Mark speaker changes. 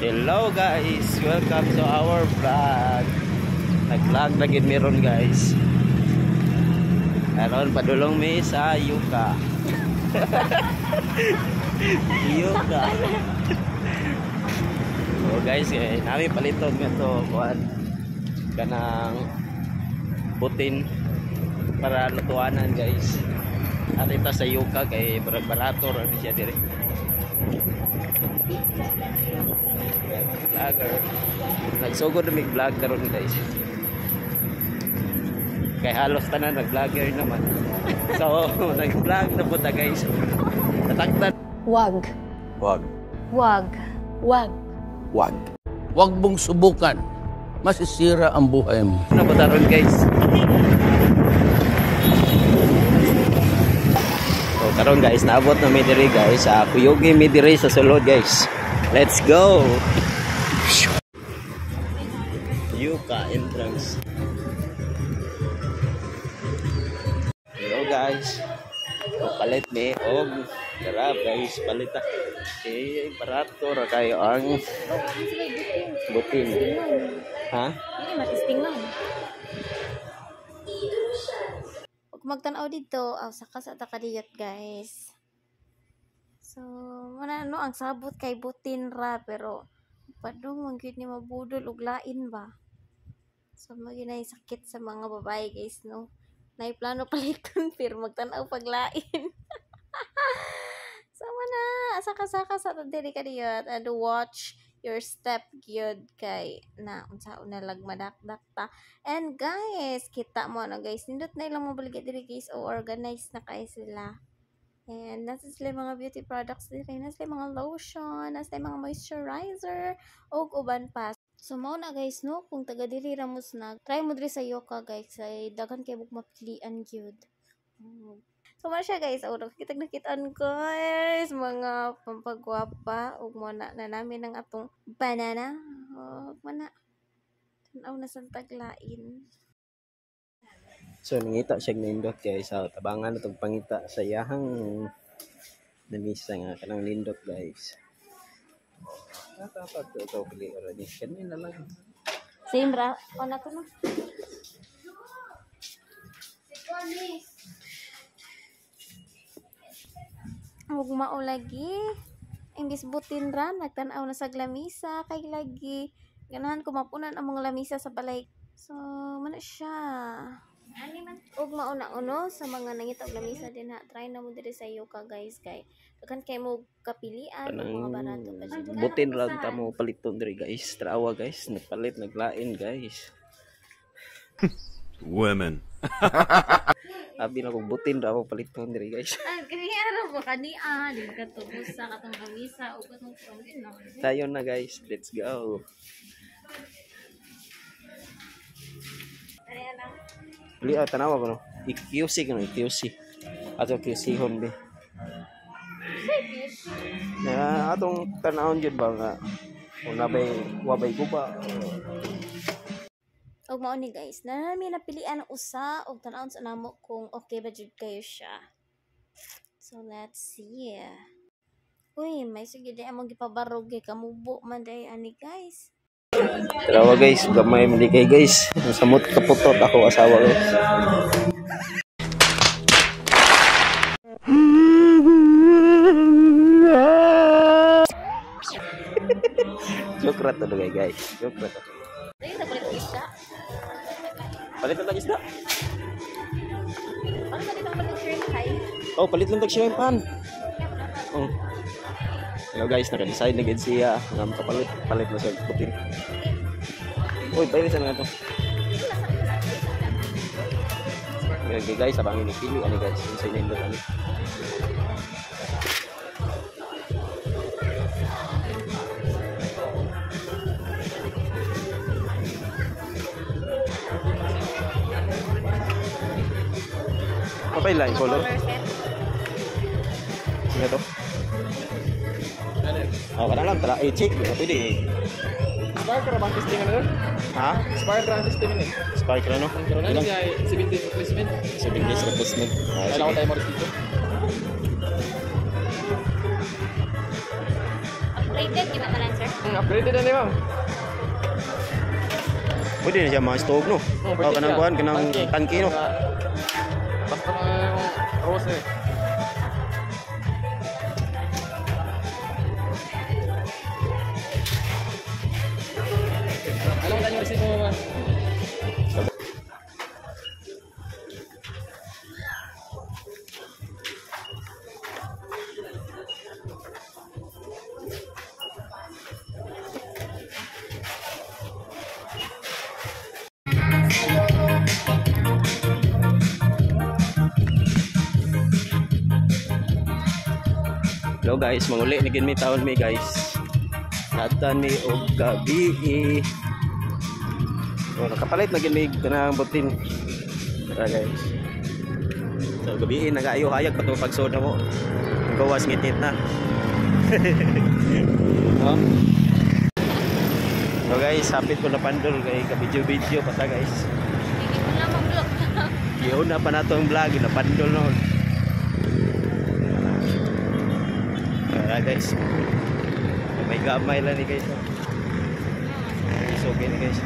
Speaker 1: Hello guys, welcome to our vlog. Nag-vlog lagi meron guys. Aron padulong mi sa Yuka. Yuka. So guys, nami paliton nga to kuan kanang butin para lutuanan guys. At ito sa Yuka kay barato ra siya dire. Vlogger. Nagsugod na mig-vlog karon guys. Kay halos tanan nag-vlogger naman. So, nag-vlog na po ta guys. Tataktan.
Speaker 2: Wag.
Speaker 3: Wag.
Speaker 2: Wag. Wag.
Speaker 3: Wag.
Speaker 4: Huwag mong subukan. Masisira ang buhay mo.
Speaker 1: Ano po taron guys? So, karon guys, naabot na mi diri guys. Sa Kuyugi mi diri sa sulod guys. Let's go! Yuka entrance. Hello guys. Palit ni og tara guys, palita. Okay, barato ra kayo ang butin. Ha?
Speaker 2: Ini matisting lang. Huwag magtanaw dito. Saka sa takadiyot guys. So, muna no, ang sabot kay butin ra, pero padung manggid ni mabudol ug lain ba. So, maginay sakit sa mga babae guys, no. Nay plano paliton pero magtanaw paglain. So, muna saka-saka sa diri kadiyot and watch your step gyud kay na unsaon na lag madakdak ta. And guys, kita mo na guys, nindot na ilang mabaligya diri guys, o organize na kay sila. And nasa sila mga beauty products diri, nasa sila mga lotion, nasa sila mga moisturizer, o uban pa. So mao na guys, no, kung taga diri ra mo snag, try mo diri sa Yuka guys, ay daghan kay bug mapilian gyud. So man siya guys, nakita-nakitaan guys, mga pampagwapa, ug mo na namin ang atong banana. Mana tanaw na sa taglain.
Speaker 1: So nangita siya nindot guys sa tabangan itong pangita sa yahang namisa nga kanang nindot guys. Dapat ito pili already. Kanina lang.
Speaker 2: Same ra, na to no. Huwag mao lagi. Imbis butin ra, nagtanaw na sa lamisa kay lagi. Ganahan ko mapunan ang mga lamisa sa balay. So, mana siya. Ug mauna uno sa mga nangitog lamisa din ha. Try na mo diri sa Yuka guys kay daghan kay mo kapilian mga barato pa siya.
Speaker 1: Butin ra ta mo paliton diri guys. Trawa guys, nagpalit naglain guys.
Speaker 3: Women.
Speaker 1: Abi na kog butin ra mo paliton diri guys.
Speaker 2: Kaniya ra mo kaniya, di ka tubos sa katong lamisa ug katong pangin na.
Speaker 1: Tayo na guys, let's go.
Speaker 2: Kaniya lang.
Speaker 1: Li tanawa ko no. QC ko no, QC. Ato QC hon be. Na atong tanawon jud ba nga una bay wabay guba.
Speaker 2: Og mao ni guys, na namin napilian ang usa og tan-awon sa namo kung okay ba jud kayo siya. So let's see. Uy, may sige di among gipabarog kay kamubo man day ani guys.
Speaker 1: Tarawa guys, gamay man di kay guys. Samot kaputot ako asawa guys. Joke ra to guys. Joke ra to.
Speaker 2: Dili na palit isda.
Speaker 1: Palit lang isda.
Speaker 2: Ano ba ditong palit shrimp hay?
Speaker 1: Oh, palit lang tag shrimp pan. Oh. Hello guys, naka-decide na gid siya nga palit na sa putin. Uy, palitan na to. Okay guys, abang ini pili ani guys, sa inindot ani. Papay lang color. Sige to. Oh, kadang lang tara i-check pwede.
Speaker 5: Spark ra bang testing ano?
Speaker 1: Ha?
Speaker 5: Spark ra testing ni.
Speaker 1: Spark ra no?
Speaker 5: Pero nani kay 70 replacement.
Speaker 1: 7 days replacement.
Speaker 5: Kailangan tayo mo dito.
Speaker 2: Upgraded kita tanan sir.
Speaker 5: Upgraded na ni ma'am.
Speaker 1: Pwede na siya mga stove, no?
Speaker 5: Oh,
Speaker 1: O, kanang kuhan, kanang tangki, no?
Speaker 5: Basta mga yung rose eh. Alam mo tayo yung receipt mo ma'am.
Speaker 1: Hello guys, manguli ni mi taon mi guys. Natan mi og gabi. Oh, nakapalit na gini kanang butin. Tara guys. So gabi nagaayo hayag pato pagsoda mo. Gawas ngitit na. Oh. So guys, hapit ko na pandol kay ka-video pa ta guys.
Speaker 2: Hindi mo na mag-vlog.
Speaker 1: Yun na pa na itong vlog, na pandol noon. Guys, may gamay lang ni guys. So okay ni guys.